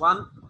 1،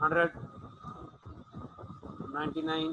100، 99،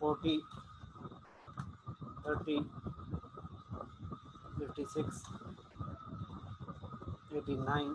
40، 30، 56، 89.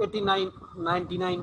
89، 99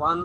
1.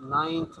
9th.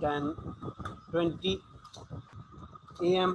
10:20 AM.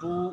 2،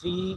3.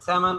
7،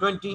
20،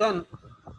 10.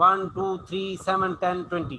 1 2 3 7 10 20.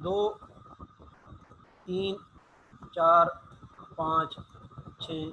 2 3 4 5 6